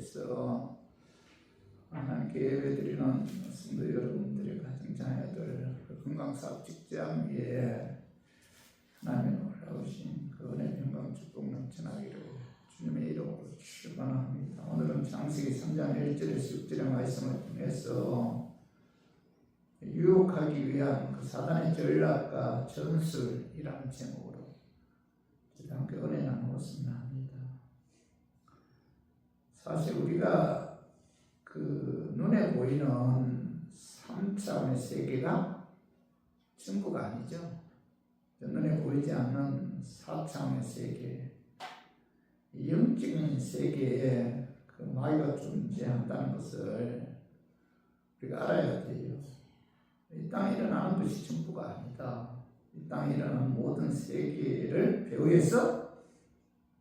위해서 하나님께 예배드리는 성도 여러분들의 가정자녀들 건강사업 직장 위에 하나님의 놀라우신 그 은혜 평강 축복 넘쳐나기를 주님의 이름으로 축원합니다. 오늘은 창세기 3장 1절에서 6절의 말씀을 통해서 유혹하기 위한 그 사단의 전략과 전술이라는 제목으로 함께 은혜 나누었습니다 합니다. 사실 우리가 그 눈에 보이는 3차원의 세계가 전부가 아니죠. 눈에 보이지 않는 4차원의 세계, 영적인 세계에 그 마귀가 존재한다는 것을 우리가 알아야 돼요. 이 땅에 일어나는 것이 전부가 아니다. 이 땅에 일어나는 모든 세계를 배후에서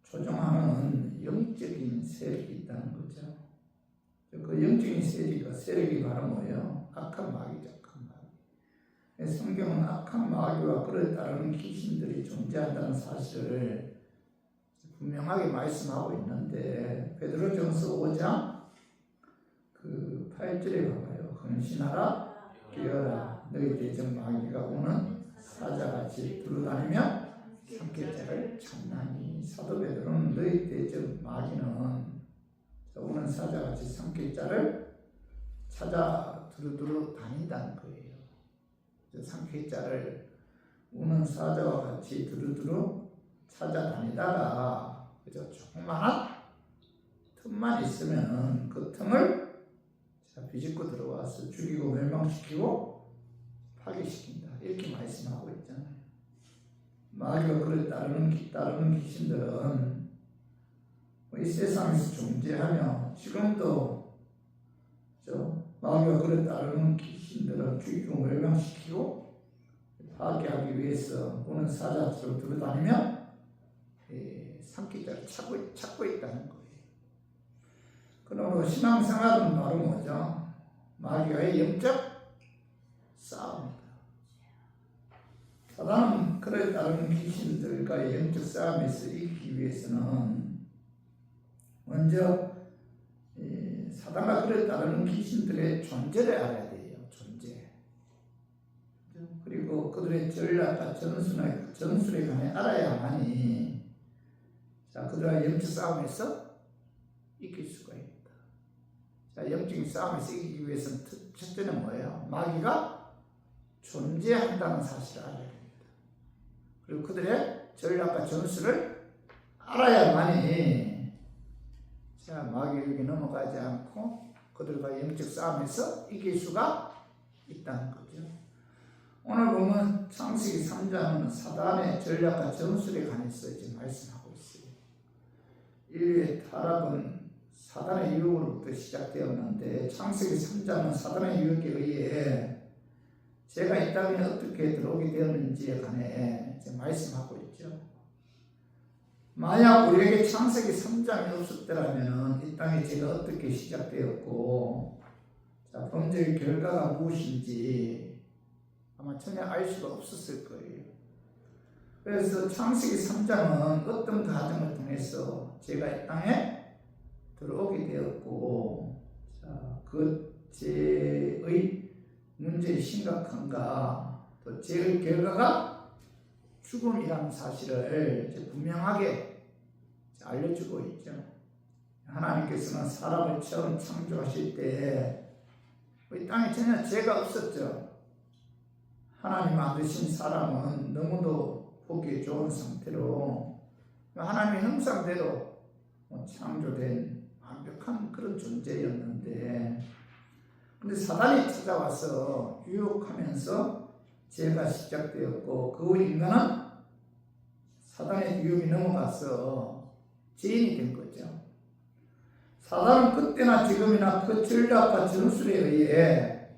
조종하는 영적인 세력이 있다는 거죠. 그 영적인 세력이 바로 뭐예요? 악한 마귀죠. 악한 마귀. 성경은 악한 마귀와 그를 따르는 귀신들이 존재한다는 사실을 분명하게 말씀하고 있는데 베드로전서 5장 그 8절에 봐봐요. 헌신하라 깨어라 너희 대적 마귀가 오는 사자같이 두루다니며 삼킬자를 찾나니. 사도 베드로는 너희 대적 마귀는 오는 사자같이 삼킬자를 찾아 두루두루 다닌다는 거예요. 삼킬자를 우는 사자와 같이 두루두루 찾아다니다가 그저 조그마한 틈만 있으면 그 틈을 비집고 들어와서 죽이고 멸망시키고 파괴시킨다. 이렇게 말씀하고 있잖아요. 마귀가 그를 따르는 귀신들은 이 세상에서 존재하며 지금도 마귀가 그를 따르는 귀신들은 죽이고 멸망시키고 파괴하기 위해서 오는 사자처럼 돌아다니며 삼킬자를 찾고 있다는 거예요. 그러므로 신앙생활은 바로 뭐죠? 마귀와의 영적 싸움입니다. 사단은 그를 따르는 귀신들과의 영적 싸움에서 이기기 위해서는 먼저 사단과 그를 따르는 귀신들의 존재를 알아야 돼요. 존재. 그리고 그들의 전략과 전술에 관해 알아야만이 그들의 영적 싸움에서 이길 수가 있다. 영적인 싸움에서 이기기 위해서는 첫째는 뭐예요? 마귀가 존재한다는 사실을 알아야 됩니다. 그리고 그들의 전략과 전술을 알아야만이 마귀에게 넘어가지 않고 그들과 영적 싸움에서 이길 수가 있다는 거죠. 오늘 보면 창세기 3장은 사단의 전략과 전술에 관해서 이제 말씀하고 있어요. 인류의 타락은 사단의 유혹으로부터 시작되었는데 창세기 3장은 사단의 유혹에 의해 죄가 이 땅에 어떻게 들어오게 되었는지에 관해 이제 말씀하고 있죠. 만약 우리에게 창세기 3장이 없었더라면 이 땅에 죄가 어떻게 시작되었고 범죄의 결과가 무엇인지 아마 전혀 알 수가 없었을 거예요. 그래서 창세기 3장은 어떤 과정을 통해서 죄가 이 땅에 들어오게 되었고 그 죄의 문제의 심각함과 또 죄의 결과가 죽음이라는 사실을 이제 분명하게 알려주고 있죠. 하나님께서는 사람을 처음 창조하실 때 이 땅에 전혀 죄가 없었죠. 하나님 만드신 사람은 너무도 보기 좋은 상태로 하나님의 형상대로 창조된 완벽한 그런 존재였는데 근데 사단이 찾아와서 유혹하면서 죄가 시작되었고 그 후 인간은 사단의 유혹이 넘어가서 죄인이 된 거죠. 사단은 그때나 지금이나 그 전략과 전술에 의해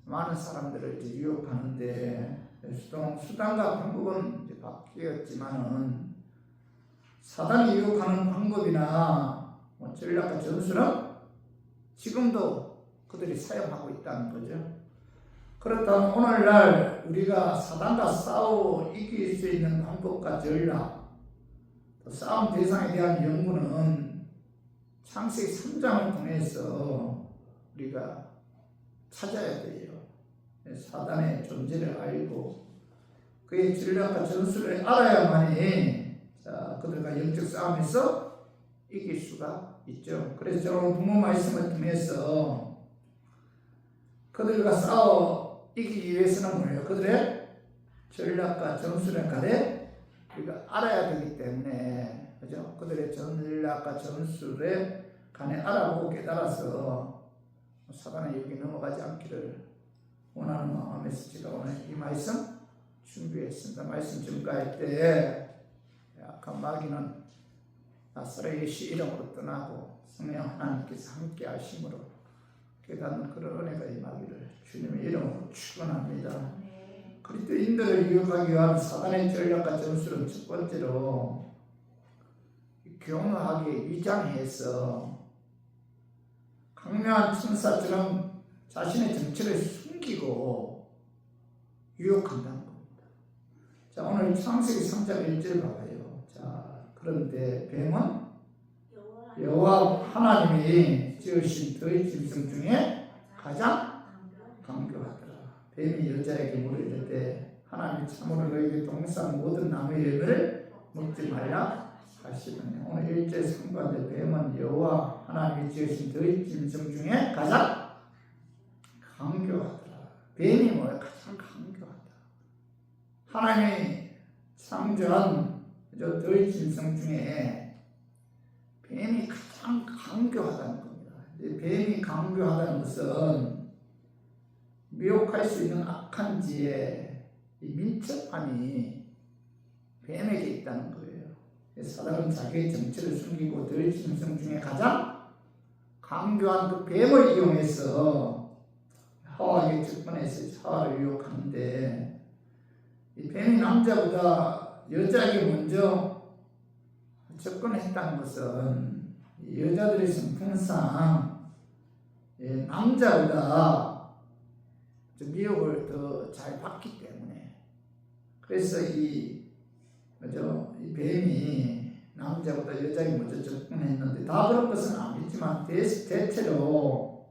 많은 사람들을 이제 유혹하는데 수단과 방법은 이제 바뀌었지만은 사단이 유혹하는 방법이나 전략과 전술은 지금도 그들이 사용하고 있다는 거죠. 그렇다면 오늘날 우리가 사단과 싸워 이길 수 있는 방법과 전략, 또 싸움 대상에 대한 연구는 창세기 3장을 통해서 우리가 찾아야 돼요. 사단의 존재를 알고 그의 전략과 전술을 알아야만이 그들과 영적 싸움에서 이길 수가 있죠. 그래서 오늘 부모 말씀을 통해서 그들과 싸워 이기기 위해서는 뭐예요? 그들의 전략과 전술을 가래 우리가 알아야 되기 때문에, 그죠? 그들의 전략과 전술에 간에 알아보고 깨달아서 사단의 유혹에 넘어가지 않기를 원하는 마음에서 제가 오늘 이 말씀 준비했습니다. 말씀 증거할 때 약한 마귀는 나사렛 예수 이름으로 떠나고 성령 하나님께서 함께 하심으로 깨닫는 그런 은혜가 임하기를 주님의 이름으로 축원합니다. 그리스도인들을 유혹하기 위한 사단의 전략과 전술은 첫 번째로 교묘하게 위장해서 강렬한 천사처럼 자신의 정체를 숨기고 유혹한다는 겁니다. 자, 오늘 창세기 3장 1절 봐봐요. 자, 그런데 뱀은 여호와 하나님이 지으신 너희 짐승 중에 가장 강교하더라. 뱀이 여자에게 물을 이르되 하나님이 참으로 너희에게 동산 모든 나무의 열매를 먹지 말라 하시더니, 오늘 1절 상반절 뱀은 여호와 하나님이 지으신 너희 짐승 중에 가장 강교하더라. 뱀이 뭐야? 가장 강교하다. 하나님이 창조한 너희 짐승 중에 뱀이 가장 강교하다는 겁니다. 뱀이 강교하다는 것은 미혹할 수 있는 악한 지혜, 이 민첩함이 뱀에게 있다는 거예요. 사단은 자기의 정체를 숨기고 너희 짐승 중에 가장 강교한 그 뱀을 이용해서 하와에게 접근해서 하와를 유혹하는데, 이 뱀이 남자보다 여자에게 먼저 접근했다는 것은 여자들의 성품상 남자보다 미혹을 더 잘 받기 때문에, 그래서 이 뱀이 남자보다 여자에게 먼저 접근했는데, 다 그런 것은 아니지만 대체로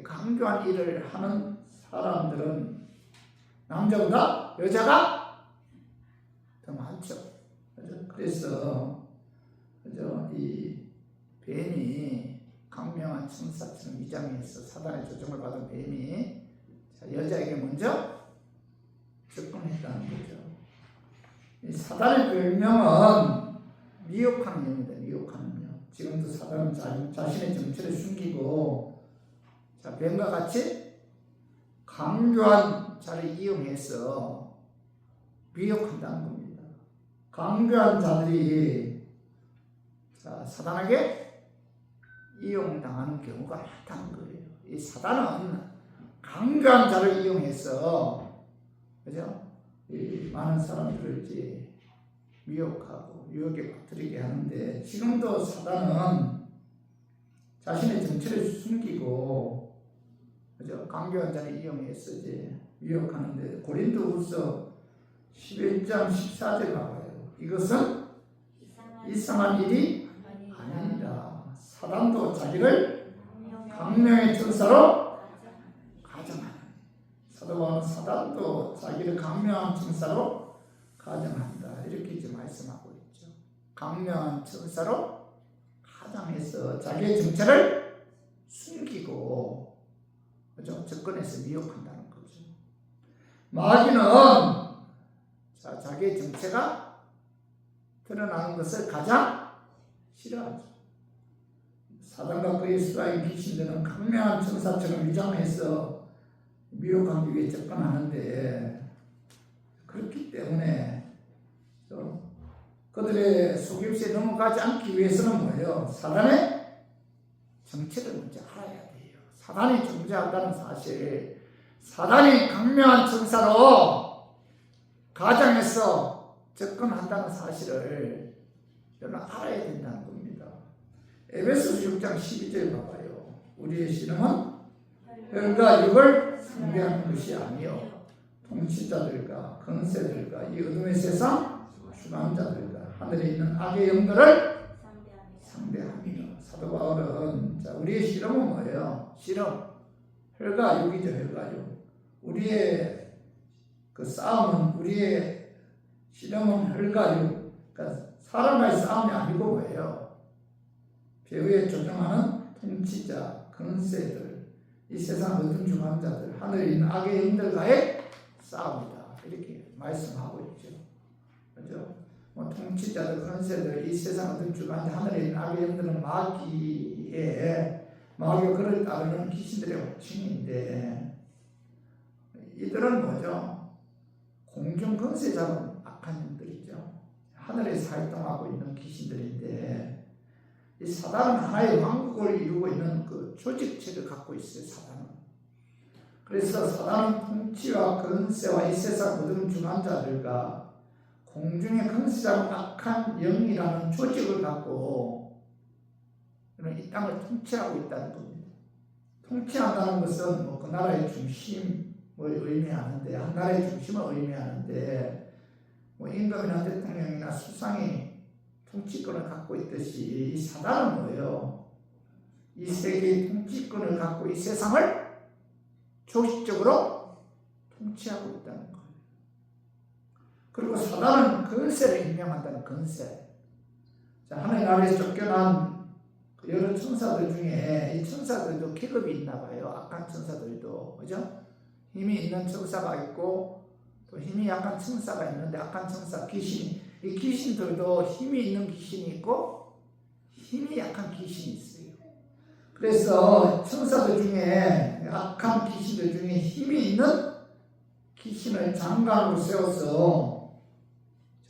강교한 일을 하는 사람들은 남자보다 여자가 더 많죠. 그래서 이 뱀이 강명한 천사처럼 위장해서 사단의 조종을 받은 뱀이 여자에게 먼저 접근했다는 거죠. 이 사단의 별명은 미혹하는 영입니다. 미혹하는 영. 지금도 사단은 자신의 정체를 숨기고 뱀과 같이 강교한 자를 이용해서 미혹한다는 겁니다. 강교한 자들이 사단에게 이용당하는 경우가 많다는 거예요. 이 사단은 강교한 자를 이용해서, 그죠? 이 많은 사람들을 이제 미혹하고 유혹에 빠뜨리게 하는데, 지금도 사단은 자신의 정체를 숨기고, 그죠? 강교한 자를 이용해서 이제 미혹하는데, 고린도후서 11장 14절 봐봐요. 이것은 이상한 일이 아닙니다. 사단도 자기를 강명의 천사로 가정하는, 사도 바울은 사단도 자기를 강명한 천사로 가정한다, 이렇게 이제 말씀하고 있죠. 강명한 천사로 가정해서 자기의 정체를 숨기고, 그죠? 접근해서 미혹한다는 거죠. 마귀는 자기의 정체가 드러나는 것을 가장 싫어하죠. 사단과 그의 수하의 귀신들은 강력한 천사처럼 위장해서 미혹하기 위해 접근하는데, 그렇기 때문에 그들의 속임수에 넘어가지 않기 위해서는 뭐예요? 사단의 정체를 먼저 알아야 돼요. 사단이 존재한다는 사실, 사단이 강력한 천사로 가정에서 접근한다는 사실을 여러분 알아야 된다는 겁니다. 에베소서 6장 12절 봐봐요. 우리의 신앙은 혈과 육을 상대하는 것이 아니요 통치자들과 권세들과 이 어둠의 세상 주관자들과 하늘에 있는 악의 영들을 상대합니다. 사도 바울은 자, 우리의 실험은 뭐예요? 실험, 혈과육이죠. 혈과육. 우리의 그 싸움은 우리의 실험은 혈과육. 그러니까 사람과의 싸움이 아니고 뭐예요? 배후에 조종하는 통치자, 권세들, 이 세상 어떤 주관자들, 하늘에 있는 악의 영들과의 싸움이다. 이렇게 말씀하고 있죠. 그죠? 뭐 통치자들, 권세들, 이 세상 어떤 주관자, 하늘에 있는 악의 영들은 마귀가 그를 따르는 귀신들의 호칭인데, 이들은 뭐죠? 공중 권세 잡은 악한 영들이죠. 하늘에서 활동하고 있는 귀신들인데, 이 사단은 하나의 왕국을 이루고 있는 그 조직체를 갖고 있어요. 사단은. 그래서 사단은 통치와 권세와 이 세상 모든 주관자들과 공중의 권세 잡은 악한 영이라는 조직을 갖고 이 땅을 통치하고 있다는 겁니다. 통치한다는 것은 뭐 그 나라의 중심을 의미하는데, 한 나라의 중심을 의미하는데, 뭐 임금이나 대통령이나 수상이 통치권을 갖고 있듯이 이 사단은 뭐예요? 이 세계의 통치권을 갖고 이 세상을 조직적으로 통치하고 있다는 거예요. 그리고 사단은 권세를 임명한다는 권세. 자, 하나님 나라에서 쫓겨난 여러 천사들 중에 이 천사들도 계급이 있나 봐요. 악한 천사들도. 그죠? 힘이 있는 천사가 있고 또 힘이 약한 천사가 있는데, 악한 천사, 귀신이, 이 귀신들도 힘이 있는 귀신이 있고 힘이 약한 귀신이 있어요. 그래서 천사들 중에, 악한 귀신들 중에 힘이 있는 귀신을 장관으로 세워서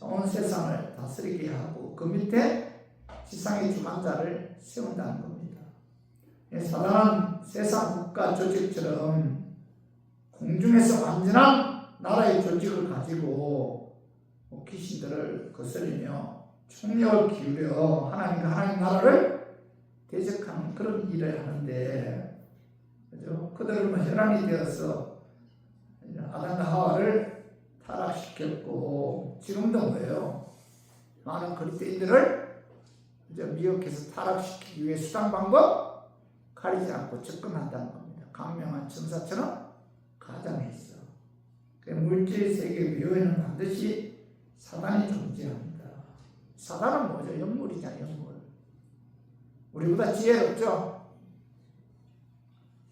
온 세상을 다스리게 하고 그 밑에 지상의 주관자를 세운다는 겁니다. 사단은 세상 국가 조직처럼 공중에서 완전한 나라의 조직을 가지고 귀신들을 거스리며 총력을 기울여 하나님과 하나님 나라를 대적하는 그런 일을 하는데, 그죠? 그들은 혈안이 되어서 아담과 하와를 타락시켰고, 지금도 뭐예요? 많은 그리스도인들을 미혹해서 타락시키기 위해 수단 방법 가리지 않고 접근한다는 겁니다. 강명한 천사처럼 가장했어. 물질 세계 묘에는 반드시 사단이 존재합니다. 사단은 뭐죠? 영물이잖아요. 영물. 우리보다 지혜롭죠?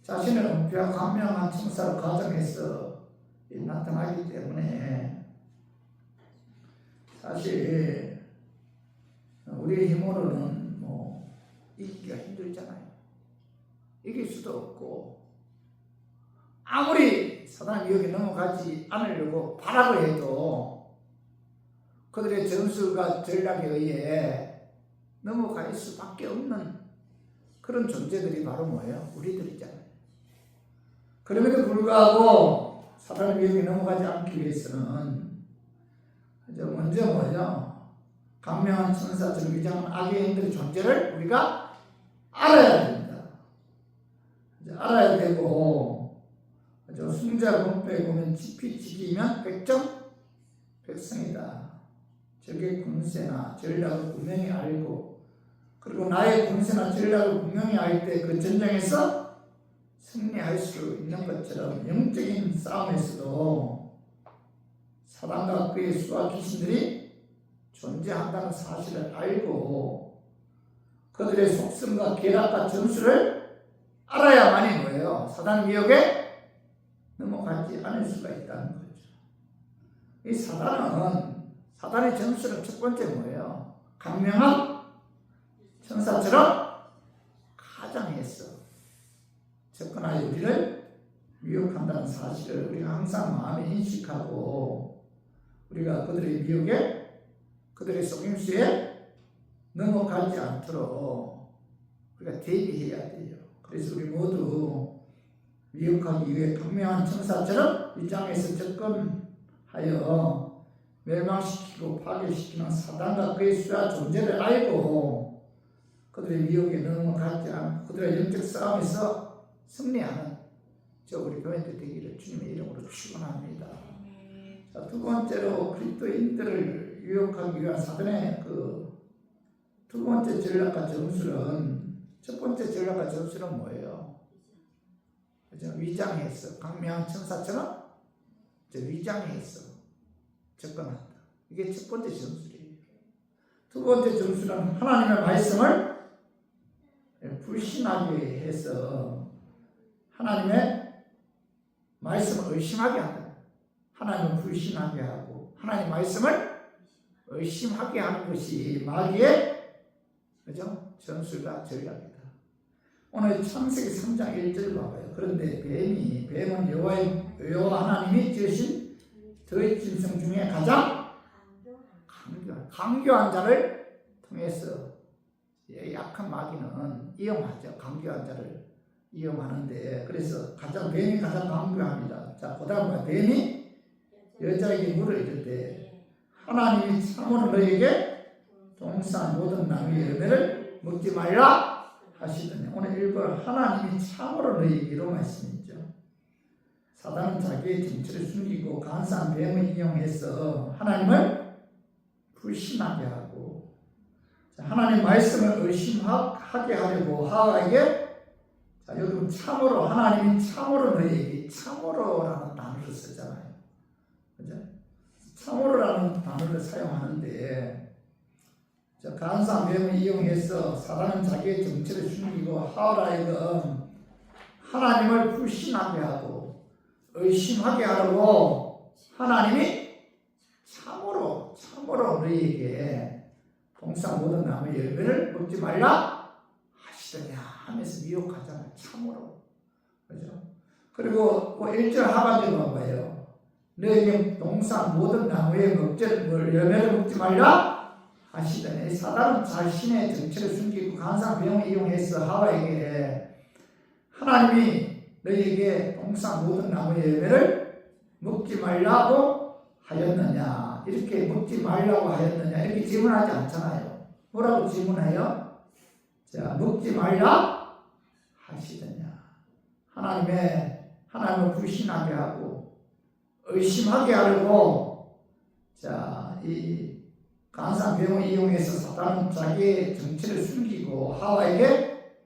자신을 은폐하고 강명한 천사로 가정해서 나타나기 때문에 사실 우리의 힘으로는 뭐 이기기가 힘들잖아요. 이길 수도 없고, 아무리 사단의 미혹에 넘어가지 않으려고 발악을 해도 그들의 전술과 전략에 의해 넘어갈 수밖에 없는 그런 존재들이 바로 뭐예요? 우리들이잖아요. 그럼에도 불구하고 사단의 미혹에 넘어가지 않기 위해서는 먼저 뭐죠? 강명한 천사처럼 위장한 악의 인들의 존재를 우리가 알아야 됩니다. 알아야 되고, 승자 권표에 보면 지피지기면 백정 백성이다. 적의 군세나 전략을 분명히 알고, 그리고 나의 군세나 전략을 분명히 알 때 그 전쟁에서 승리할 수 있는 것처럼 영적인 싸움에서도 사단과 그의 수와 귀신들이 존재한다는 사실을 알고 그들의 속성과 계략과 전술을 알아야만이 뭐예요? 사단 미혹에 넘어가지 않을 수가 있다는 거죠. 이 사단의 전술은 첫 번째 뭐예요? 강명한 천사처럼 가장해서 접근하여 우리를 미혹한다는 사실을 우리가 항상 마음에 인식하고, 우리가 그들의 미혹에, 그들의 속임수에 넘어가지 않도록 우리가 대비해야 돼요. 그래서 우리 모두 미혹하기 위해 강명한 천사처럼 위장해서 접근하여 멸망시키고 파괴시키는 사단과 그의 수와 존재를 알고 그들의 미혹에 넘어가지 않고 그들의 영적 싸움에서 승리하는 우리 교회들 되기를 주님의 이름으로 축원합니다. 자, 두 번째로 그리스도인들을 유혹하기 위한 사단의 두 두 번째 전략과 정술은, 첫 번째 전략과 정술은 뭐예요? 그죠? 위장해서 강명한 천사처럼 위장해서 접근한다. 이게 첫 번째 정술이에요. 두 번째 정술은 하나님의 말씀을 불신하게 해서 하나님의 말씀을 의심하게 한다. 하나님을 불신하게 하고 하나님의 말씀을 의심하게 하는 것이 마귀의 그죠? 전술과 전략이다. 오늘 창세기 3장 1절 봐봐요. 그런데 뱀은 여호와 하나님이 지으신 더의 짐승 중에 가장 강교한 자를 통해서, 약한 마귀는 이용하죠. 강교한 자를 이용하는데, 그래서 뱀이 가장 강교합니다. 자, 그 다음 뱀이 여자에게 물어 이르되 하나님이 참으로 너에게 동산 모든 나무의 열매를 먹지 말라 하시더니, 오늘 일본 하나님이 참으로 너에게로 말씀이죠. 사단은 자기의 정체를 숨기고 간사한 뱀을 이용해서 하나님을 불신하게 하고, 하나님 말씀을 의심하게 하려고 하와에게, 자, 여러분 참으로, 하나님이 참으로 너에게, 참으로라는 단어를 쓰잖아요. 그죠? 참으로라는 단어를 사용하는데, 간사한 뱀을 이용해서 사단은 자기의 정체를 숨기고 하와라에게 하나님을 불신하게 하고 의심하게 하려고 하나님이 참으로 너희에게 동산 모든 나무의 열매를 먹지 말라 하시더냐 하면서 미혹하잖아요. 참으로. 그죠? 그리고 1절 하반절 봐봐요. 너희에게 동산 모든 나무의 열매를 먹지 말라 하시더니, 사단은 자신의 정체를 숨기고 간사한 뱀을 이용해서 하와에게 하나님이 너희에게 동산 모든 나무의 열매를 먹지 말라고 하였느냐, 이렇게 먹지 말라고 하였느냐 이렇게 질문하지 않잖아요. 뭐라고 질문해요? 자, 먹지 말라 하시더냐. 하나님을 불신하게 하고 의심하게 하려고, 자, 이 간사한 뱀을 이용해서 사단은 자기의 정체를 숨기고 하와에게,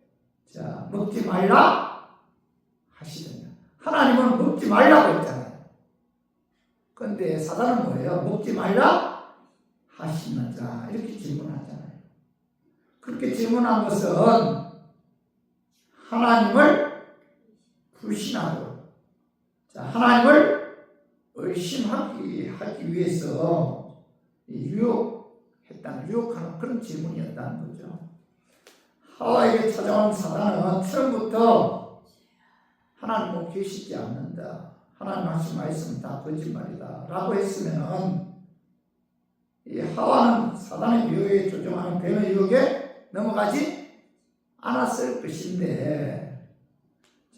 자, 먹지 말라 하시더냐. 하나님은 먹지 말라고 했잖아요. 그런데 사단은 뭐예요? 먹지 말라 하시느냐 이렇게 질문하잖아요. 그렇게 질문한 것은 하나님을 불신하고, 자, 하나님을 의심하기 위해서 유혹하는 그런 질문이었다는 거죠. 하와에게 찾아온 사단은 처음부터 하나님은 계시지 않는다, 하나님 하신 말씀은 다 거짓말이다 라고 했으면 이 하와는 사단의 유혹에 조종하는 뱀의 유혹에 넘어가지 않았을 것인데,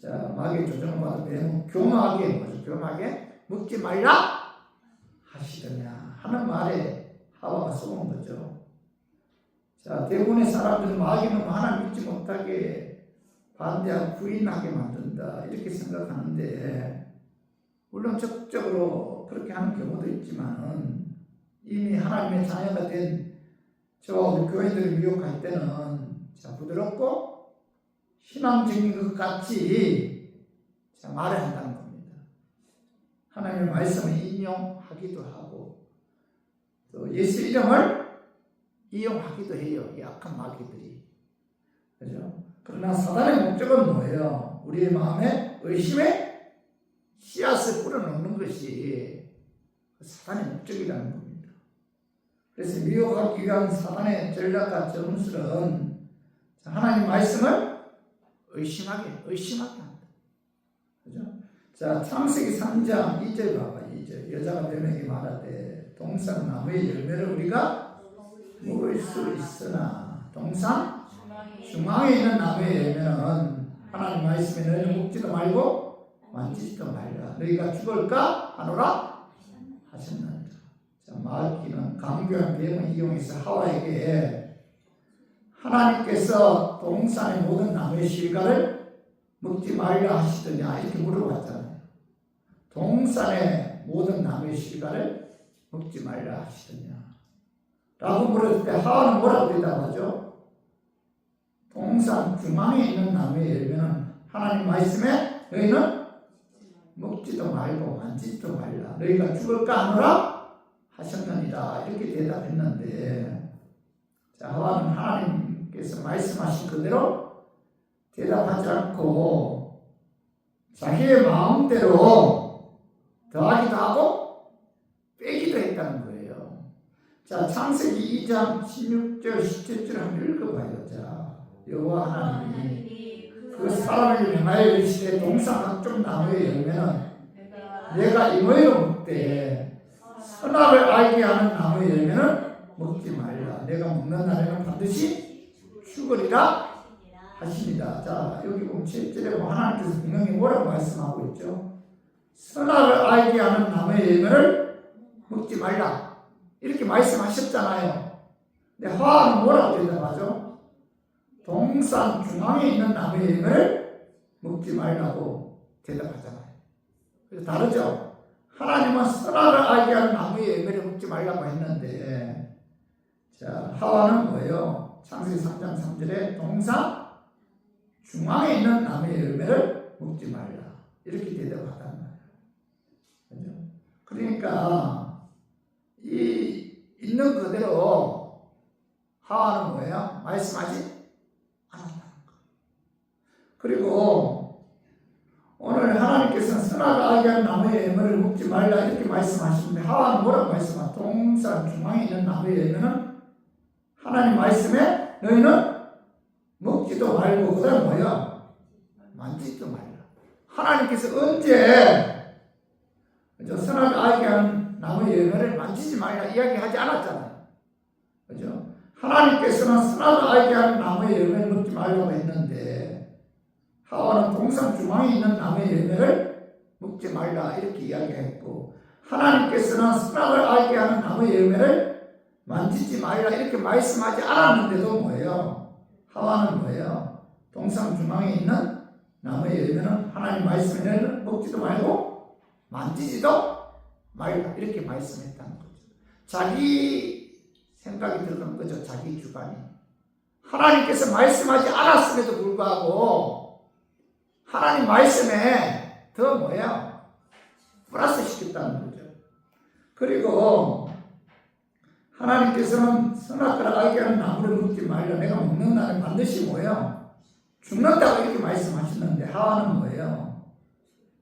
자, 마귀의 조종을 받은 뱀은 교묘하게 먹지 말라 하시더냐 하는 말에 하와가 속은 거죠. 자, 대부분의 사람들은 마귀는 하나님 믿지 못하게 반대하고 부인하게 만든다 이렇게 생각하는데, 물론 적극적으로 그렇게 하는 경우도 있지만 이미 하나님의 자녀가 된 저와 우리 교인들을 미혹할 때는, 자, 부드럽고 신앙적인 것 같이, 자, 말을 한다는 겁니다. 하나님의 말씀을 인용하기도 하고 또 예수 이름을 이용하기도 해요. 이 악한 마귀들이. 그죠? 그러나 사단의 목적은 뭐예요? 우리의 마음에 의심의 씨앗을 뿌려놓는 것이 사단의 목적이라는 겁니다. 그래서 미혹하기 위한 사단의 전략과 전술은 하나님 말씀을 의심하게 한다. 그죠? 자, 창세기 3장 2절 봐봐. 2절. 여자가 뱀에게 말하되 동산 나무의 열매를 우리가 먹을 수 있으나 동산 중앙에 있는 나무의 열매는 하나님 말씀에 너희는 먹지도 말고 만지지도 말라. 너희가 죽을까 하노라 하셨느니라. 자, 마귀는 강교한 뱀을 이용해서 하와에게 하나님께서 동산의 모든 나무의 실과를 먹지 말라 하시더냐 이렇게 물어봤잖아요. 동산의 모든 나무의 실과를 먹지 말라 하시더냐 라고 물었을 때 하와는 뭐라고 대답하죠? 동산 중앙에 있는 나무의 열매는 하나님 말씀에 너희는 먹지도 말고 만지지도 말라. 너희가 죽을까 하노라 하셨느니라. 이렇게 대답했는데, 자, 하와는 하나님께서 말씀하신 그대로 대답하지 않고 자기의 마음대로 더하기도 하고 빼기도 했다는 거예요. 자, 창세기 2장 16절 17절 한번 읽어봐요. 자, 여호와 하나님이 그 사람에게 명하여 이르시되 동산 각종 나무의 열매는 내가 임의로 먹되 선악을 알게 하는 나무의 열매는 먹지 말라. 내가 먹는 날에는 반드시 죽으리라 하십니다. 자, 여기 보면 7절에 하나님께서 분명히 뭐라고 말씀하고 있죠? 선악을 알게 하는 나무의 열매를 먹지 말라. 이렇게 말씀하셨잖아요. 근데 하와는 뭐라고 대답하죠? 동산 중앙에 있는 나무의 열매를 먹지 말라고 대답하잖아요. 그래서 다르죠? 하나님은 선악을 알게 하는 나무의 열매를 먹지 말라고 했는데, 자, 하와는 뭐예요? 창세기 3장 3절에 동산 중앙에 있는 나무의 열매를 먹지 말라. 이렇게 대답하단 말이에요. 그러니까 이 있는 그대로 하와는 뭐예요? 말씀하지 않았다는 거예요. 그리고 오늘 하나님께서는 선악을 알게 하는 나무의 열매를 먹지 말라 이렇게 말씀하시는데, 하와는 뭐라고 말씀하세요? 동산 중앙에 있는 나무의 열매는 하나님 말씀에 너희는 먹지도 말고 그 다음 뭐야? 만지지도 말라. 하나님께서 언제 선악을 알게 하는 나무의 열매를 만지지 말라 이야기하지 않았잖아요. 그죠? 하나님께서는 선악을 알게 하는 나무의 열매를 먹지 말라고 했는데, 하와는 동산 중앙에 있는 나무의 열매를 먹지 말라 이렇게 이야기했고, 하나님께서는 선악을 알게 하는 나무의 열매를 만지지 말라 이렇게 말씀하지 않았는데도 뭐예요? 하와는 뭐예요? 동산 중앙에 있는 나무의 열매는 하나님 말씀에는 먹지도 말고 만지지도 말라 이렇게 말씀했다는 거죠. 자기 생각이 들어간 거죠. 자기 주관이. 하나님께서 말씀하지 않았음에도 불구하고 하나님 말씀에 더 뭐예요? 플러스 시켰다는 거죠. 그리고 하나님께서는 선악을 알게 하는 나무를 먹지 말라. 내가 먹는 날에 반드시 뭐예요? 죽는다고 이렇게 말씀하셨는데, 하와는 뭐예요?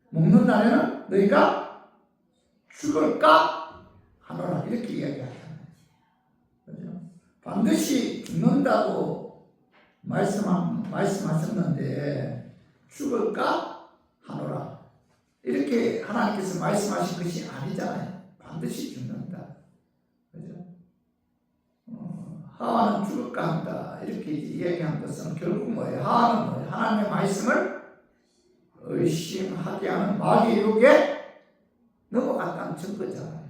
먹는 날에는 너희가 죽을까 하노라 이렇게 이야기하잖아요. 그죠? 반드시 죽는다고 말씀하셨는데 죽을까 하노라 이렇게 하나님께서 말씀하신 것이 아니잖아요. 반드시 죽는다. 그죠? 하와는 죽을까 한다 이렇게 이야기한 것은 결국 뭐예요? 하와는 뭐예요? 하나님의 말씀을 의심하게 하는 마귀의 유혹에 넘어갔다는 증거잖아요.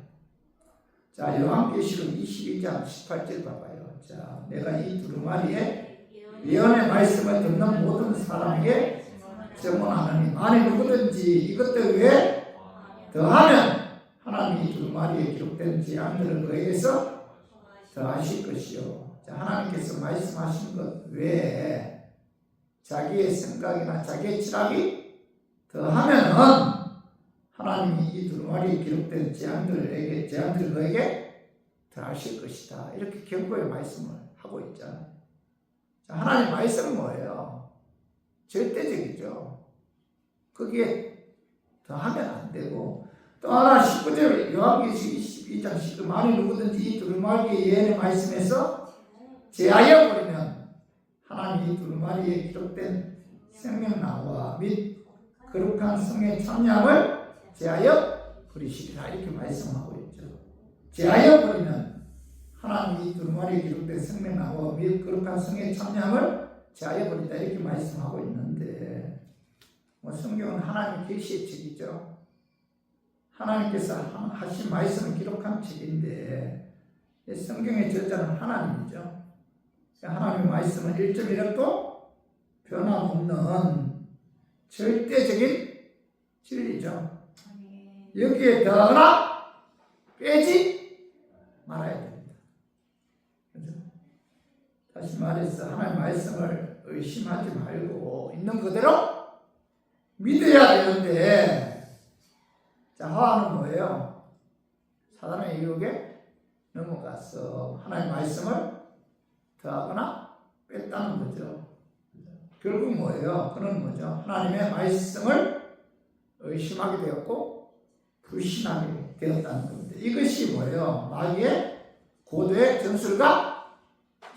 자, 요한계시록 22장 18절 봐봐요. 자, 내가 이 두루마리에 예언의 말씀을 듣는 모든 사람에게 증언하느니 만일 누구든지 이것들 외에 더하면 하나님이 두루마리에 기록된 재앙들을 그에게서 더하실 것이요. 자, 하나님께서 말씀하신 것 외에 자기의 생각이나 자기의 철학이 더하면은 하나님이 이 두루마리에 기록된 재앙들을 그에게 더하실 것이다. 이렇게 경고의 말씀을 하고 있잖아요. 자, 하나님 말씀은 뭐예요? 절대적이죠. 거기에 더하면 안 되고, 또 하나 19절 요한계시록 22장 19절 만일 누구든지 이 두루마리의 예언의 말씀에서 제하여 버리면 하나님이 이 두루마리에 기록된 생명나무와 및 거룩한 성의 참여함을 제하여 버리시리라 이렇게 말씀하고 있죠. 제하여 버리면 하나님이 이 두루마리에 기록된 생명나무와 및 거룩한 성의 참여함을 제하여 버린다 이렇게 말씀하고 있는데, 성경은 하나님의 계시의 책이죠. 하나님께서 하신 말씀을 기록한 책인데 성경의 저자는 하나님이죠. 하나님의 말씀은 1.1도 변함없는 절대적인 진리죠. 여기에 더하나 빼지 말아야 됩니다. 그렇죠? 다시 말해서 하나님의 말씀을 의심하지 말고 있는 그대로 믿어야 되는데, 자, 하와는 뭐예요? 사단의 유혹에 넘어가서 하나님의 말씀을 더하거나 뺐다는 거죠. 결국 뭐예요? 그는 뭐죠? 하나님의 말씀을 의심하게 되었고 불신하게 되었다는 겁니다. 이것이 뭐예요? 마귀의 고도의 전술과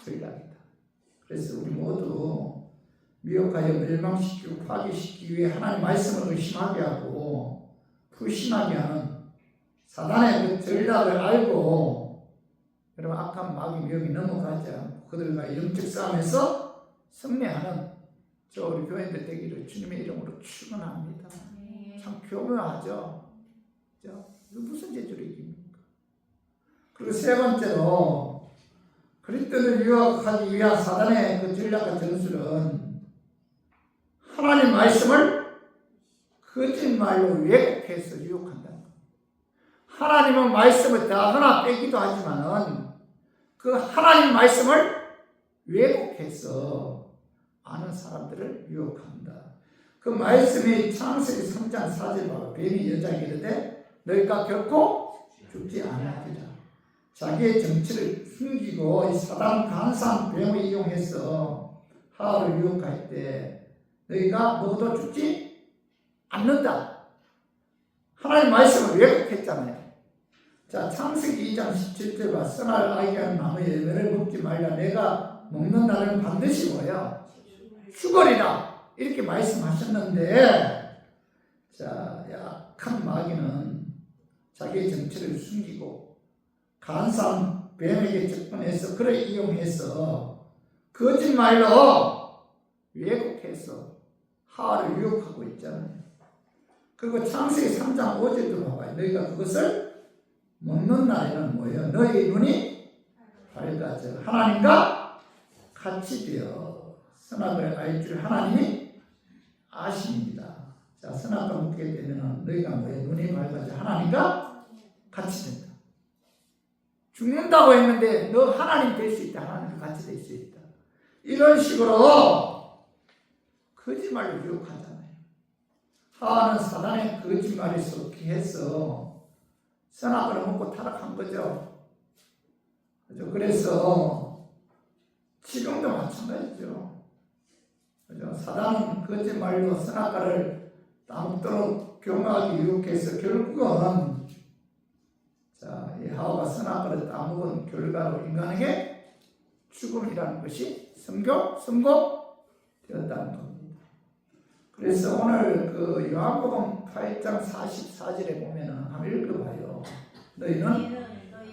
전략이다. 그래서 우리 모두 미혹하여 멸망시키고 파괴시키기 위해 하나님의 말씀을 의심하게 하고 불신하게 하는 사단의 그 전략을 알고, 여러분 악한 마귀 미혹이 넘어가지 않고 그들과 영적 싸움에서 승리하는 저 우리 교회들 되기를 주님의 이름으로 축원합니다. 참 교묘하죠. 이거 무슨 재주로 이깁니까? 그리고 세 번째로, 그리스도를 유혹하기 위한 사단의 그 전략과 전술은 하나님 말씀을 거짓말로 왜곡해서 유혹한다. 하나님은 말씀을 더하거나 빼기도 하지만은 그 하나님 말씀을 왜곡해서 아는 사람들을 유혹한다. 그 말씀이 창세기 3장 4절 봐. 뱀이 여자에게 이르되 너희가 결코 죽지 않으리라. 자기의 정체를 숨기고 이 사단 간사한 뱀을 이용해서 하와를 유혹할 때 너희가 먹어도 죽지 않는다. 하나님 말씀을 왜곡했잖아요. 자, 창세기 2장 17절 봐. 선을 알게 하는 나무의 열매를 먹지 말라. 내가 먹는 날은 반드시 뭐야? 죽으리라. 이렇게 말씀하셨는데, 자, 약한 마귀는 자기의 정체를 숨기고 간사한 뱀에게 접근해서 그를 이용해서 거짓말로 왜곡해서 하와를 유혹하고 있잖아요. 그리고 창세기 3장 5절도 봐봐요. 너희가 그것을 먹는 날에는 뭐예요? 너희 눈이 밝아져 하나님과 같이 되어 선악을 알 줄 하나님이 아십니다. 자, 선악과 먹게 되면 너희가 뭐예요? 눈이 밝아져 하나님과 같이 된다. 죽는다고 했는데 너 하나님 될 수 있다. 하나님과 같이 될 수 있다. 이런 식으로 거짓말로 유혹하잖아요. 하와는 사단의 거짓말에 속해서 선악과를 먹고 타락한 거죠. 그래서 지금도 마찬가지죠. 사단은 거짓말로 선악과를 따먹도록 교묘하게 유혹해서 결국은 자, 이 하와가 선악과를 따먹은 결과로 인간에게 죽음이라는 것이 선고되었다는 겁니다. 그래서 오늘 그 요한복음 8장 44절에 보면은 한번 읽어봐요. 너희는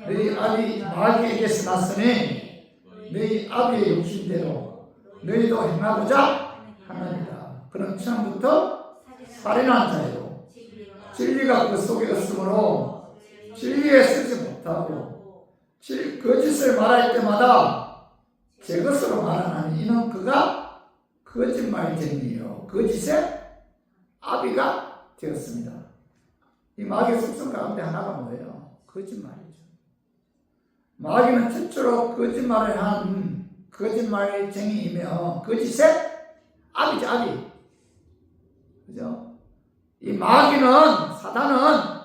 너희 아비 마귀에게서 났으니 너희 아비의 욕심대로 너희도 행하고자 하느니라. 그는 처음부터 살인한 자요 진리가 그 속에 없으므로 진리에 서지 못하고 거짓을 말할 때마다 제 것으로 말하나니 이는 그가 거짓말쟁이요 거짓의 아비가 되었습니다. 이 마귀의 속성 가운데 하나가 뭐예요? 거짓말이죠. 마귀는 최초로 거짓말을 한 거짓말쟁이이며 거짓의 아비죠, 아비. 그죠? 이 마귀는, 사단은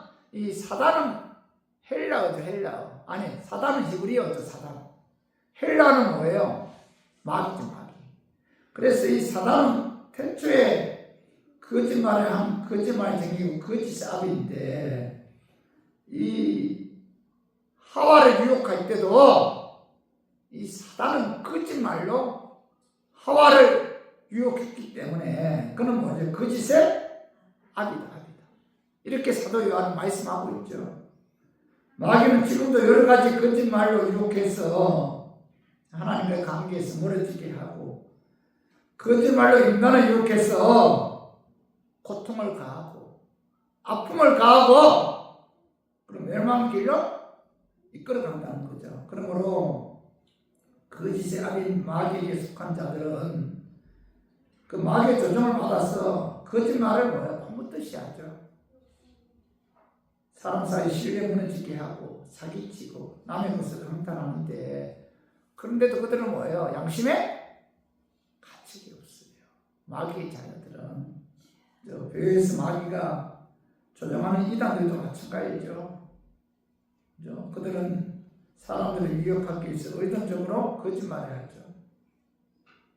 헬라어죠, 헬라어. 아니, 사단은 히브리어죠, 사단. 헬라어는 뭐예요? 마귀죠, 마귀. 그래서 이 사단은 태초에 거짓말을 한 거짓말쟁이고 거짓의 아비인데, 이 하와를 유혹할 때도 이 사단은 거짓말로 하와를 유혹했기 때문에 그는 뭐죠? 거짓의 아비다. 이렇게 사도 요한은 말씀하고 있죠. 마귀는 지금도 여러 가지 거짓말로 유혹해서 하나님과의 관계에서 멀어지게 하고 거짓말로 인간을 유혹해서 고통을 가하고 아픔을 가하고 그럼 멸망 길로 이끌어간다는 거죠. 그러므로 거짓의 아비인 마귀에게 속한 자들은 그 마귀의 조종을 받아서 거짓말을 뭐야? pom묻듯이 하죠. 사람 사이 신뢰 무너지게 하고 사기치고 남의 것을 강탈하는데 그런데도 그들은 뭐예요? 양심에 가책이 없어요. 마귀의 자녀들은 저 교회에서 마귀가 조종하는 이단들도 마찬가지죠. 그들은 사람들을 유혹하기 위해서 의도적으로 거짓말을 하죠.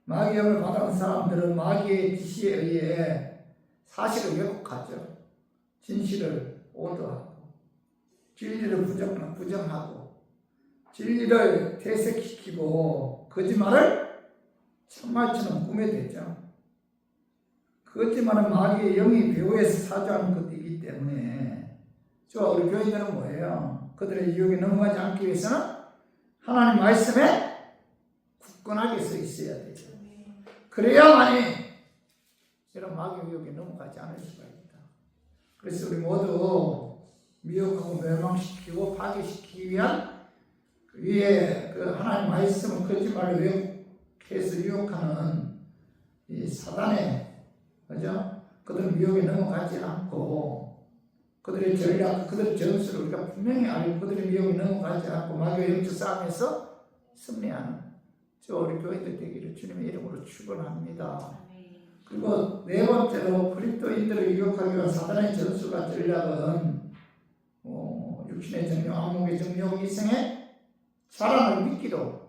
마귀의 영을 받아온 사람들은 마귀의 지시에 의해 사실을 왜곡하죠. 진실을 오도하고 진리를 부정하고 진리를 퇴색시키고 거짓말을 참말처럼 꾸며대죠. 거짓말은 마귀의 영이 배후에서 사주하는 것이기 때문에 우리 교인들은 뭐예요? 그들의 유혹에 넘어가지 않기 위해서는 하나님 말씀에 굳건하게 서 있어야 되죠. 그래야만이 이런 마귀의 유혹에 넘어가지 않을 수가 있다. 그래서 우리 모두 미혹하고 멸망시키고 파괴시키기 위한 위에 그 하나님 말씀을 거짓말로 왜곡해서 유혹하는 이 사단의 그죠? 그들은 미혹에 넘어가지 않고 그들의 전략, 그들의 전술을 우리가 분명히 알고 그들의 미혹에 넘어가지 않고 마귀의 영적 싸움에서 승리하는 우리 교인들 되기를 주님의 이름으로 축원합니다. 그리고 네 번째로 그리스도인들을 유혹하기 위한 사단의 전술과 전략은 육신의 정욕, 안목의 정욕, 이생의 자랑을 믿기로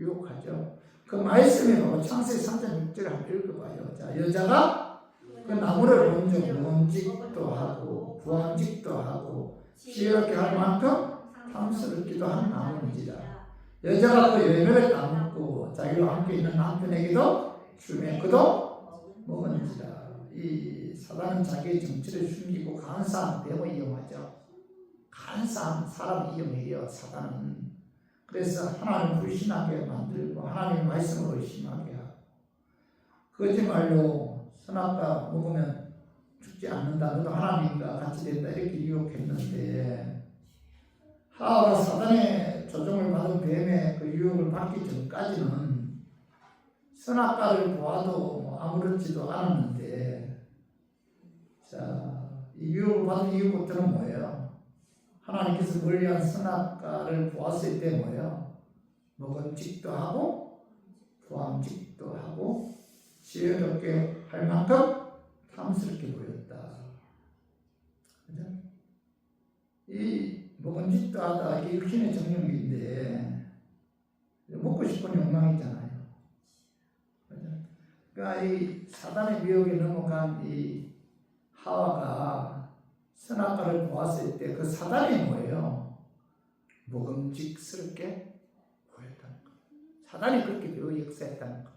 유혹하죠. 그 말씀이 바로 창세기 3장 6절을 한번 읽어봐요. 자, 여자가 그 나무를 먼저 원직도 하고 부함직도 하고 지혜롭게 할 만큼 탐스럽기도 한 나무인지라. 여자가 그 열매를 따먹고 자기와 함께 있는 남편에게도 주며 그도 먹은지라. 이 사단은 자기의 정체를 숨기고 간사한 뱀을 이용하죠. 간사한 사람을 이용해요. 사단은. 그래서 하나님을 불신하게 만들고 하나님의 말씀을 의심하게 하고 거짓말로 선악과 먹으면 죽지 않는다. 너도 하나님과 같이 된다. 이렇게 유혹했는데 하와가 사단의 조종을 받은 뱀의 그 유혹을 받기 전까지는 선악과를 보아도 아무렇지도 않았는데 자, 이 유혹을 받은 이유부터는 뭐예요? 하나님께서 멀리한 선악과를 보았을 때 뭐예요? 먹음직도 하고 부함직도 하고 지혜롭게 할 만큼 탐스럽게 보였다. 그죠? 이 먹음직도 하다 이게 육신의 정욕인데 먹고 싶은 욕망이잖아요. 그죠? 그러니까 이 사단의 미혹에 넘어간 이 하와가 선악과를 보았을 때 그 사단이 뭐예요? 먹음직스럽게 보였다는 거. 사단이 그렇게 배우 역사했다는 거.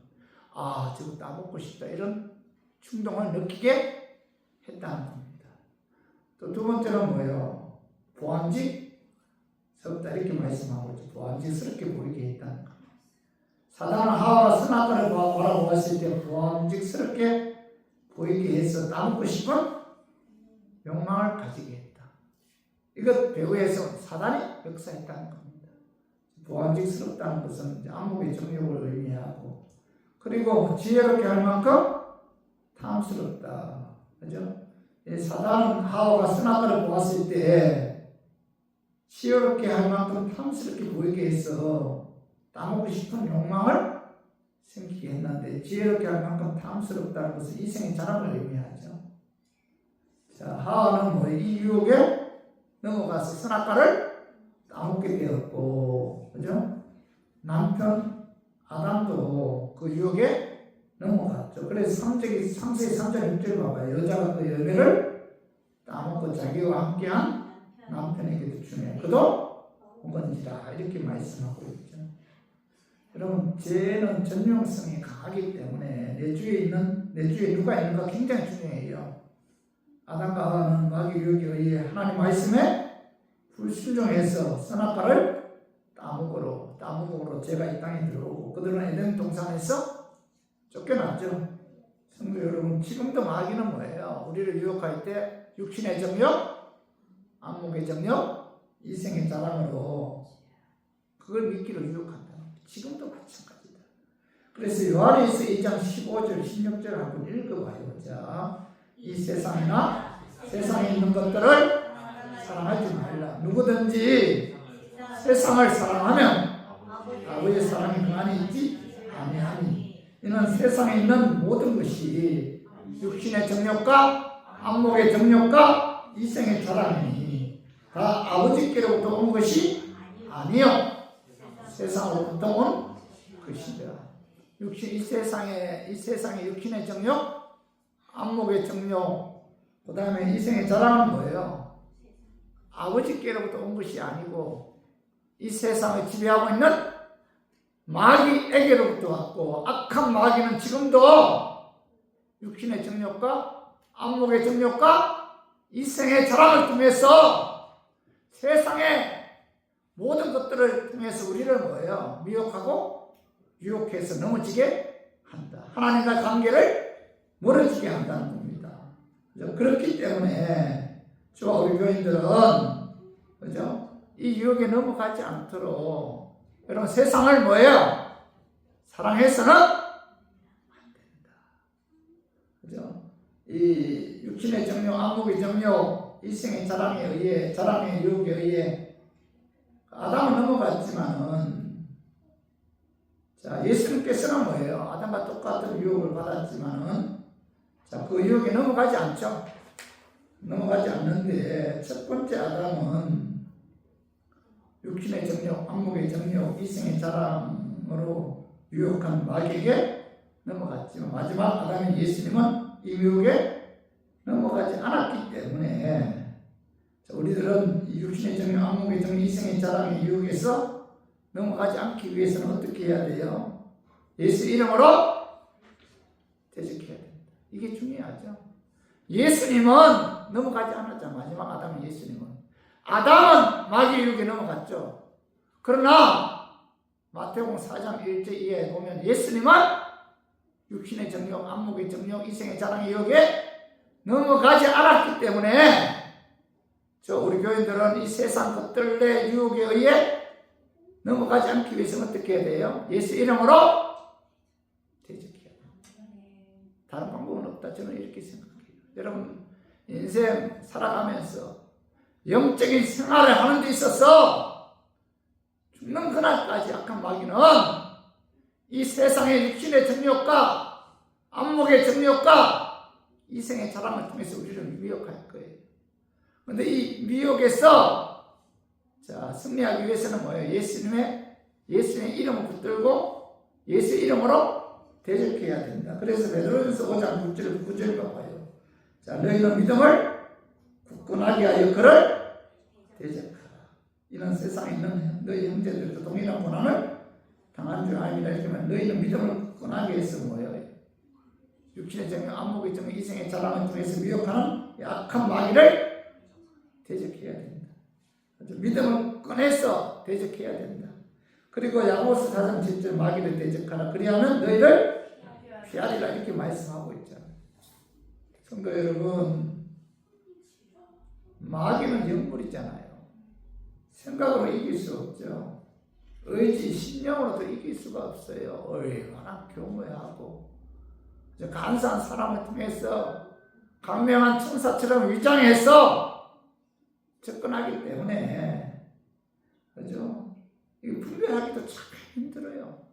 아, 저거 따먹고 싶다. 이런 충동을 느끼게 했다는 겁니다. 또 두 번째는 뭐예요? 보암직스럽다. 이렇게 말씀하고 있죠. 보암직스럽게 보이게 했다는 겁니다. 사단은 하와가 선악과를 바라보았을 때 보암직스럽게 보이게 해서 따먹고 싶은 욕망을 가지게 했다. 이것 배후에서 사단이 역사했다는 겁니다. 보암직스럽다는 것은 이제 안목의 정욕을 의미하고 그리고 지혜롭게 할 만큼 탐스럽다. 그죠? 사단은 하와가 선악과를 보았을 때 지혜롭게 할 만큼 탐스럽게 보이게 해서 따먹고 싶은 욕망을 생기게 했는데 지혜롭게 할 만큼 탐스럽다는 것은 이생의 자랑을 의미하죠. 자, 하와는 이 유혹에 넘어가서 선악과를 따먹게 되었고, 그죠? 남편 아담도 그 유혹에 넘어갔죠. 그래서 창세기 3장 6절 봐봐요. 여자가 그 열매를 따먹고 자기와 함께한 남편에게도 주며 그도 먹은지라. 이렇게 말씀하고 있죠. 여러분, 죄는 전용성이 강하기 때문에 내 주위에 누가 있는가 굉장히 중요해요. 아담과 하와는 마귀 유혹에 의해 하나님 말씀에 불순종해서 선악과를 따먹으로 죄가 이 땅에 들어오고 그들은 에덴 동산에서 쫓겨났죠. 성도 여러분, 지금도 마귀는 뭐예요? 우리를 유혹할 때 육신의 정욕, 안목의 정욕, 이생의 자랑으로 그걸 믿기로 유혹한다. 지금도 마찬가지다. 그래서 요한일서 2장 15절 16절 한번 읽어봐요. 자, 이 세상이나 세상에 있는 것들을 사랑하지 말라. 누구든지 세상을 사랑하면 아버지의 사랑이 그 안에 있지 아니하니 이는 세상에 있는 모든 것이 육신의 정욕과 안목의 정욕과 이생의 자랑이니 다 아버지께로부터 온 것이 아니요 세상으로부터 온 것이다. 이 세상의 육신의 정욕, 안목의 정욕, 그 다음에 이생의 자랑은 뭐예요? 아버지께로부터 온 것이 아니고 이 세상을 지배하고 있는 마귀에게로부터 왔고, 악한 마귀는 지금도 육신의 정욕과 안목의 정욕과 이생의 자랑을 통해서 세상의 모든 것들을 통해서 우리를 뭐예요? 미혹하고 유혹해서 넘어지게 한다. 하나님과 관계를 멀어지게 한다는 겁니다. 그렇기 때문에 저와 우리 교인들은 그죠? 이 유혹에 넘어가지 않도록 여러분 세상을 뭐예요? 사랑해서는 안 된다. 그죠? 이 육신의 정욕, 안목의 정욕, 이생의 자랑의 유혹에 의해 아담은 넘어갔지만은 자, 예수님께서는 뭐예요? 아담과 똑같은 유혹을 받았지만은 자, 그 유혹에 넘어가지 않죠. 넘어가지 않는데 첫 번째 아담은 육신의 정욕, 안목의 정욕, 이생의 자랑으로 유혹한 마귀에게 넘어갔지만 마지막 아담인 예수님은 이 유혹에 넘어가지 않았기 때문에 우리들은 육신의 정욕, 안목의 정욕, 이생의 자랑의 유혹에서 넘어가지 않기 위해서는 어떻게 해야 돼요? 예수 이름으로 대적해야 된다. 이게 중요하죠. 예수님은 넘어가지 않았죠. 마지막 아담은 예수님은. 아담은 마귀의 유혹에 넘어갔죠. 그러나 마태복음 4장 1절 이하에 보면 예수님은 육신의 정욕, 안목의 정욕, 이생의 자랑의 유혹에 넘어가지 않았기 때문에 우리 교인들은 이 세상 것들의 유혹에 의해 넘어가지 않기 위해서는 어떻게 해야 돼요? 예수 이름으로 대적해야 돼요. 다른 방법은 없다. 저는 이렇게 생각해요. 여러분 인생 살아가면서 영적인 생활을 하는 데 있어서 죽는 그날까지 악한 마귀는 이 세상의 육신의 정욕과 안목의 정욕과 이생의 자랑을 통해서 우리를 미혹할 거예요. 그런데 이 미혹에서 승리하기 위해서는 뭐예요? 예수님의 이름을 붙들고 예수 이름으로 대적해야 된다. 그래서 베드로전서 5장 9절 봐봐요. 너희는 믿음을 굳건하게 하여 그를 대적하라. 이는 세상에 있는 너희 형제들도 동일한 고난을 당한 줄 알미라. 이렇게 하면 너희는 믿음을 굳건하게 해서 뭐예요? 육신의 정욕, 안목의 정욕, 이생의 자랑을 통해서 미혹하는 악한 마귀를 대적해야 된다. 믿음을 꺼내서 대적해야 된다. 그리고 야고보서 4장 7절 마귀를 대적하라. 그리하면 너희를 피하리라. 이렇게 말씀하고 있잖아요. 성도 여러분, 마귀는 영물이잖아요. 생각으로 이길 수 없죠. 의지, 신념으로도 이길 수가 없어요. 얼마나 교묘하고 간사한 사람을 통해서 강명한 천사처럼 위장해서 접근하기 때문에 그죠? 이거 분별하기도 참 힘들어요.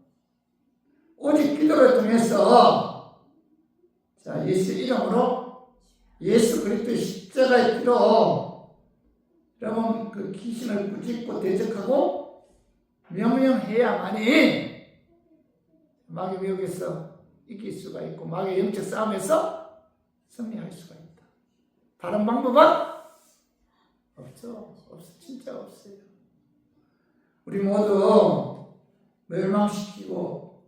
오직 기도를 통해서 예수 이름으로 예수 그리스도의 십자가의 피로 여러분 그 귀신을 꾸짖고 대적하고 명령해야만이 마귀 미혹에서 이길 수가 있고 마귀의 영적 싸움에서 승리할 수가 있다. 다른 방법은 없어. 진짜 없어요. 우리 모두 멸망시키고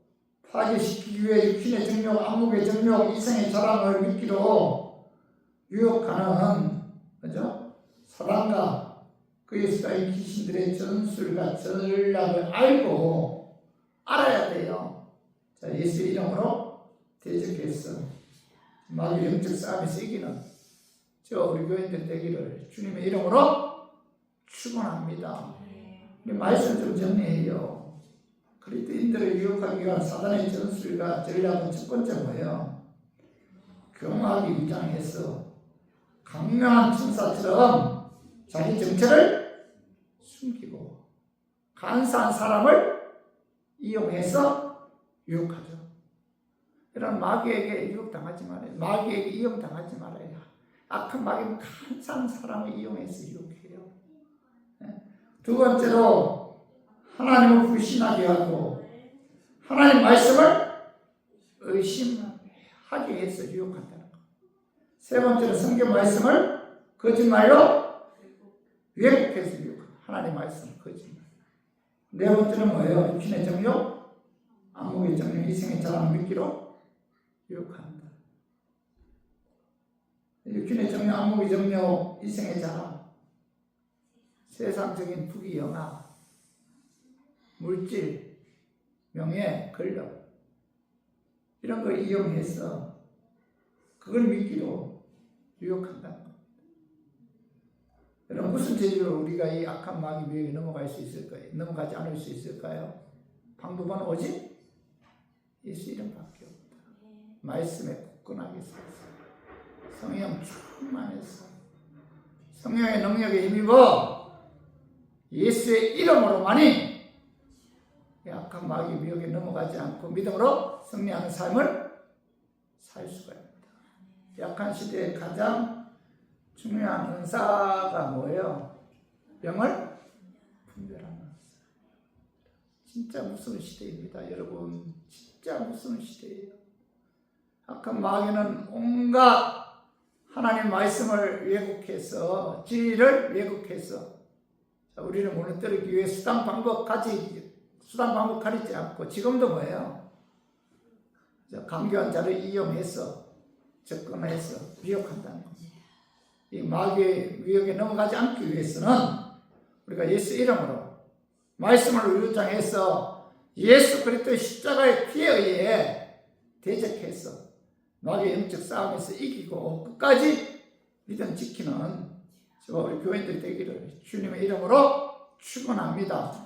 파괴시키기 위해 육신의 정욕, 안목의 정욕, 이생의 자랑을 믿기로 유혹하는 그죠? 사단과 그의 수다의 귀신들의 전술과 전략을 알고 알아야 돼요. 예수 이름으로 대적해서 마귀의 영적 싸움에서 이기는 우리 교인들 되기를 주님의 이름으로 축원합니다. 말씀 좀 정리해요. 그리스도인들을 유혹하기 위한 사단의 전술과 전략은 첫 번째 뭐예요? 교묘하게 위장해서 강명한 천사처럼 자기 정체를 숨기고 간사한 사람을 이용해서 유혹하죠. 이런 마귀에게 유혹당하지 말아요. 마귀에게 이용당하지 말아요. 악한 마귀는 항상 사람을 이용해서 유혹해요. 두 번째로 하나님을 불신하게 하고 하나님 말씀을 의심하게 해서 유혹한다는 것. 세 번째로 성경 말씀을 거짓말로 왜곡해서 유혹한다. 하나님 말씀을 거짓말. 네 번째는 뭐예요? 육신의 정욕, 안목의 정욕, 이생의 자랑 믿기로 유혹한다. 육신의 정욕, 안목의 정욕, 이생의 자랑, 세상적인 부귀영화, 물질, 명예, 권력 이런 걸 이용해서 그걸 믿기로 유혹한다는 겁니다. 여러분 무슨 재주로 우리가 이 악한 마귀 미혹에 넘어갈 수 있을까요? 넘어가지 않을 수 있을까요? 방법은 오직 예수 이름밖에 없다. 말씀에 굳건하게 서서 성령 충만해서 성령의 능력에 힘입어 예수의 이름으로만이 약한 마귀 미혹에 넘어가지 않고 믿음으로 승리하는 삶을 살 수가 있다. 약한 시대에 가장 중요한 은사가 뭐예요? 병을 분별하는 은사. 진짜 무서운 시대입니다. 여러분 진짜 무서운 시대예요. 악한 마귀는 온갖 하나님 말씀을 왜곡해서 진리를 왜곡해서 우리를 무너뜨리기 위해 수단 방법 가리지 않고 지금도 뭐예요? 강교한 자를 이용해서 접근해서 미혹한다는 겁니다. 이 마귀의 위협에 넘어가지 않기 위해서는 우리가 예수 이름으로 말씀을 유창해서 예수 그리스도의 십자가의 피에 의해 대적해서 마귀의 영적 싸움에서 이기고 끝까지 믿음 지키는 우리 교인들이 되기를 주님의 이름으로 축원합니다.